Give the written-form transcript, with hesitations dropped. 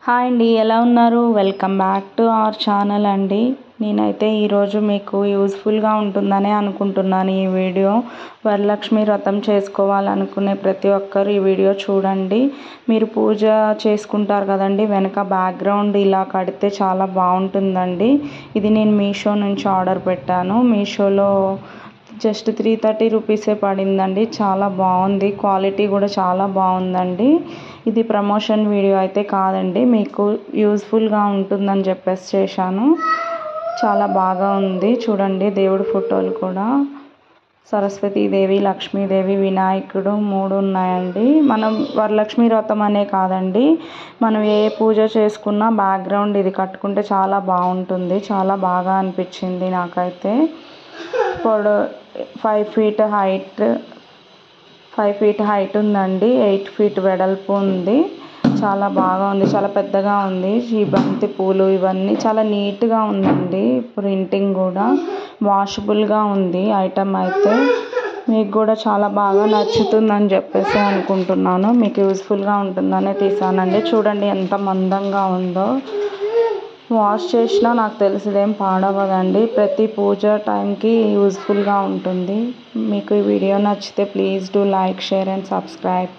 Hi అండి, ఎలా ఉన్నారు? Welcome back to our channel అండి. నేనైతే ఈరోజు మీకు యూస్ఫుల్గా ఉంటుందనే అనుకుంటున్నాను ఈ వీడియో. వరలక్ష్మి వ్రతం చేసుకోవాలనుకునే ప్రతి ఒక్కరు ఈ వీడియో చూడండి. మీరు పూజ చేసుకుంటారు కదండి, వెనక బ్యాక్గ్రౌండ్ ఇలా కడితే చాలా బాగుంటుందండి. ఇది నేను మీషో నుంచి ఆర్డర్ పెట్టాను. మీషోలో జస్ట్ 330 రూపీసే పడిందండి. చాలా బాగుంది, క్వాలిటీ కూడా చాలా బాగుందండి. ఇది ప్రమోషన్ వీడియో అయితే కాదండి, మీకు యూస్ఫుల్గా ఉంటుందని చెప్పేసి చేశాను. చాలా బాగా ఉంది చూడండి. దేవుడి ఫోటోలు కూడా సరస్వతీదేవి, లక్ష్మీదేవి, వినాయకుడు 3 ఉన్నాయండి. మనం వరలక్ష్మి వ్రతం అనే కాదండి, మనం ఏ పూజ చేసుకున్నా బ్యాక్గ్రౌండ్ ఇది కట్టుకుంటే చాలా బాగుంటుంది. చాలా బాగా అనిపించింది నాకైతే. 5 feet హైట్, 5 feet హైట్ ఉందండి. 8 feet వెడల్పు ఉంది. చాలా బాగా ఉంది, చాలా పెద్దగా ఉంది. ఈ బంతి పూలు ఇవన్నీ చాలా నీట్గా ఉందండి. ప్రింటింగ్ కూడా వాషబుల్గా ఉంది. ఐటమ్ అయితే మీకు కూడా చాలా బాగా నచ్చుతుందని చెప్పేసి అనుకుంటున్నాను. మీకు యూస్ఫుల్గా ఉంటుందనే తీసానండి. చూడండి ఎంత మందంగా ఉందో. వాష్ చేసినా నాకు తెలిసిదేం పాడవదండి. ప్రతి పూజ టైంకి యూస్ఫుల్గా ఉంటుంది. మీకు ఈ వీడియో నచ్చితే please do like, share and subscribe.